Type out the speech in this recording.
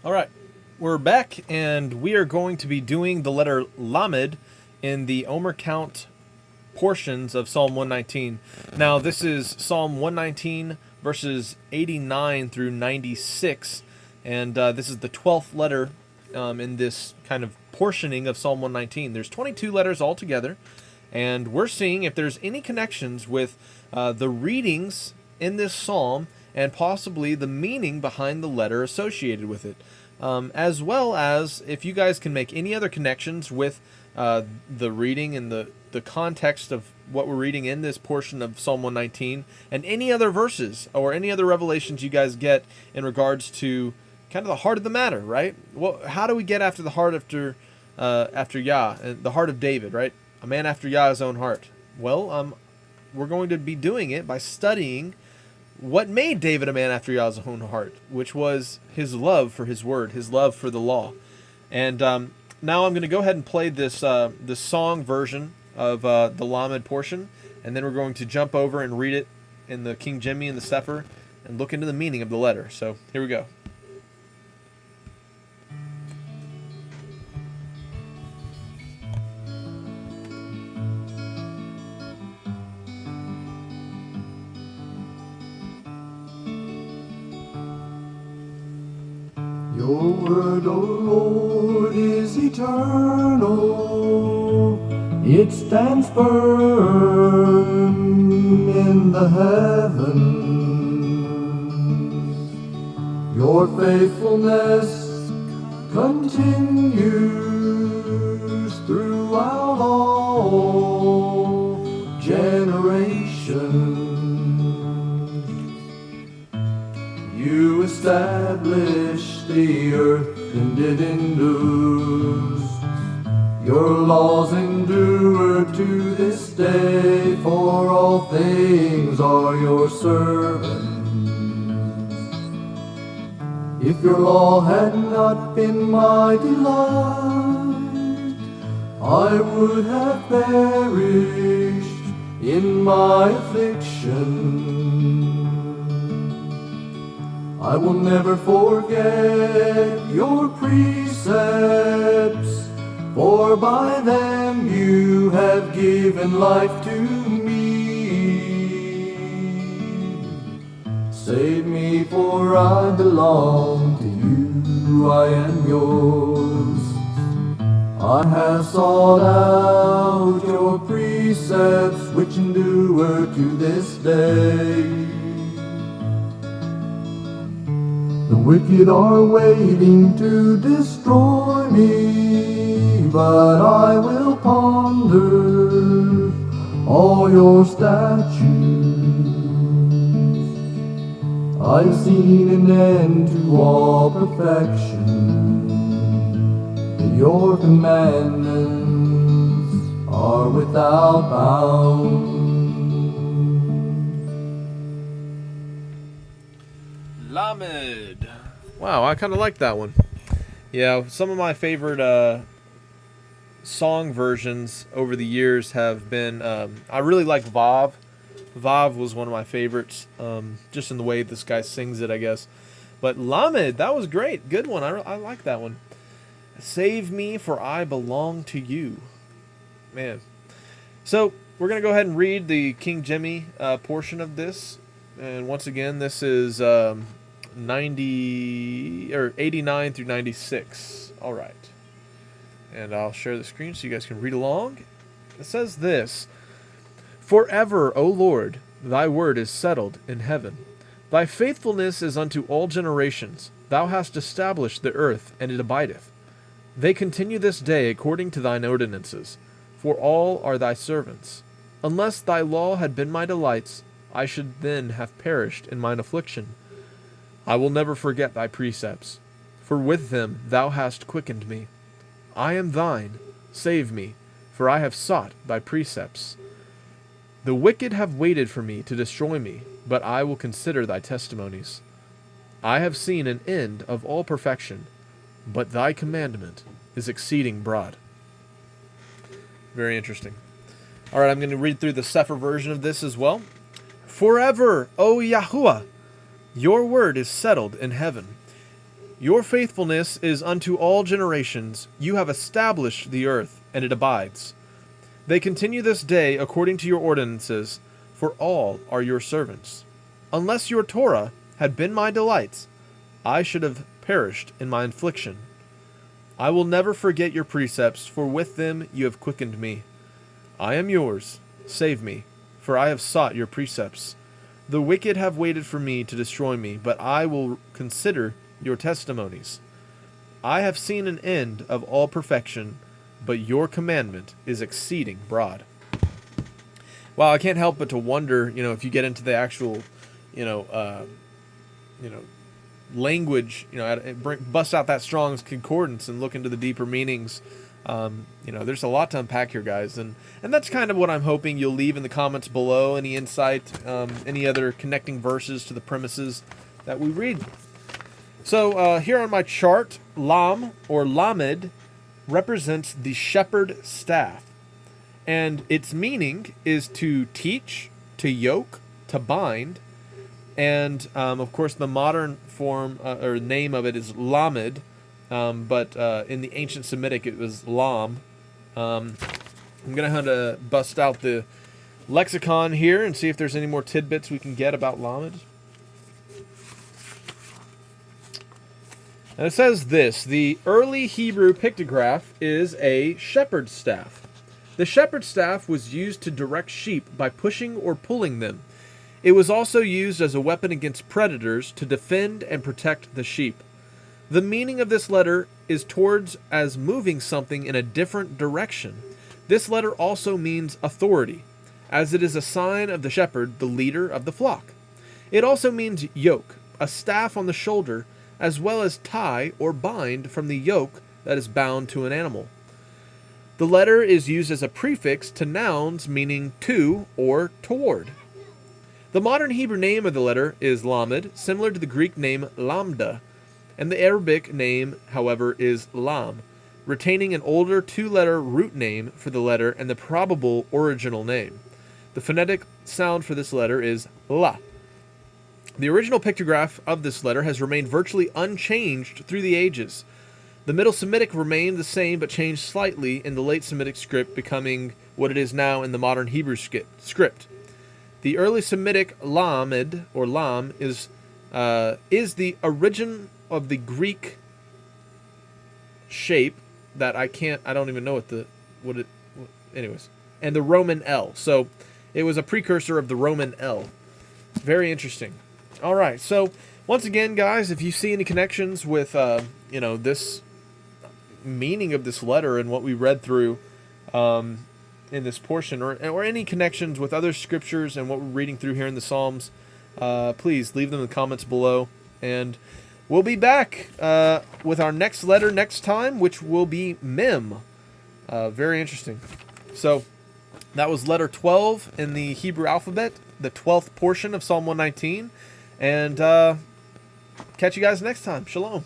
All right, we're back, and we are going to be doing the letter Lamed in the Omer Count portions of Psalm 119. Now, this is Psalm 119, verses 89 through 96, and this is the 12th letter in this kind of portioning of Psalm 119. There's 22 letters altogether, and we're seeing if there's any connections with the readings in this psalm and possibly the meaning behind the letter associated with it. As well as if you guys can make any other connections with the reading and the context of what we're reading in this portion of Psalm 119 and any other verses or any other revelations you guys get in regards to kind of the heart of the matter, right? Well, how do we get after the heart after Yah, the heart of David, right? A man after Yah's own heart. Well, we're going to be doing it by studying what made David a man after Yah's own heart, which was his love for his word, his love for the law. And now I'm going to go ahead and play this song version of the Lamed portion, and then we're going to jump over and read it in the King Jimmy and the Sefer and look into the meaning of the letter. So here we go. Your word, O Lord, is eternal. It stands firm in the heavens. Your faithfulness continues throughout all generations. You established the earth and it endures. Your laws endure to this day, for all things are your servants. If your law had not been my delight, I would have perished in my affliction. I will never forget your precepts, for by them you have given life to me. Save me, for I belong to you, I am yours. I have sought out your precepts, which endure to this day. The wicked are waiting to destroy me, but I will ponder all your statutes. I've seen an end to all perfection, that your commandments are without bounds. Lamed. Wow, I kind of like that one. Yeah, some of my favorite song versions over the years have been, I really like Vav. Vav was one of my favorites, just in the way this guy sings it, I guess. But Lamed, that was great. Good one. I like that one. Save me, for I belong to you. Man. So, we're going to go ahead and read the King Jimmy portion of this. And once again, this is 89 through 96. All right. And I'll share the screen so you guys can read along. It says this: Forever, O Lord, thy word is settled in heaven. Thy faithfulness is unto all generations. Thou hast established the earth, and it abideth. They continue this day according to thine ordinances, for all are thy servants. Unless thy law had been my delights, I should then have perished in mine affliction. I will never forget thy precepts, for with them thou hast quickened me. I am thine, save me, for I have sought thy precepts. The wicked have waited for me to destroy me, but I will consider thy testimonies. I have seen an end of all perfection, but thy commandment is exceeding broad. Very interesting. All right, I'm going to read through the Sefer version of this as well. Forever, O Yahuwah, your word is settled in heaven. Your faithfulness is unto all generations. You have established the earth, and it abides. They continue this day according to your ordinances, for all are your servants. Unless your Torah had been my delights, I should have perished in my affliction. I will never forget your precepts, for with them you have quickened me. I am yours. Save me, for I have sought your precepts. The wicked have waited for me to destroy me, but I will consider your testimonies. I have seen an end of all perfection, but your commandment is exceeding broad. Wow, I can't help but to wonder, if you get into the actual, language, bust out that Strong's Concordance and look into the deeper meanings. There's a lot to unpack here, guys, and that's kind of what I'm hoping you'll leave in the comments below. Any insight, any other connecting verses to the premises that we read. So here on my chart, Lam or Lamed represents the shepherd staff, and its meaning is to teach, to yoke, to bind, and of course the modern form or name of it is Lamed, but in the ancient Semitic it was Lam. I'm gonna have to bust out the lexicon here and see if there's any more tidbits we can get about Lamed. And it says this: the early Hebrew pictograph is a shepherd's staff. The shepherd's staff was used to direct sheep by pushing or pulling them. It was also used as a weapon against predators to defend and protect the sheep. The meaning of this letter is towards as moving something in a different direction. This letter also means authority, as it is a sign of the shepherd, the leader of the flock. It also means yoke, a staff on the shoulder, as well as tie or bind from the yoke that is bound to an animal. The letter is used as a prefix to nouns meaning to or toward. The modern Hebrew name of the letter is Lamed, similar to the Greek name Lambda, and the Arabic name, however, is Lam, retaining an older two-letter root name for the letter and the probable original name. The phonetic sound for this letter is La. The original pictograph of this letter has remained virtually unchanged through the ages. The Middle Semitic remained the same but changed slightly in the late Semitic script, becoming what it is now in the modern Hebrew script. The early Semitic Lamed or Lam is the origin of the Greek shape that I don't even know anyways, and the Roman L. So it was a precursor of the Roman L. Very interesting. All right, so once again, guys, if you see any connections with this meaning of this letter and what we read through in this portion, or any connections with other scriptures and what we're reading through here in the Psalms, please leave them in the comments below, and we'll be back with our next letter next time, which will be Mem. Very interesting. So that was letter 12 in the Hebrew alphabet, the 12th portion of Psalm 119. And catch you guys next time. Shalom.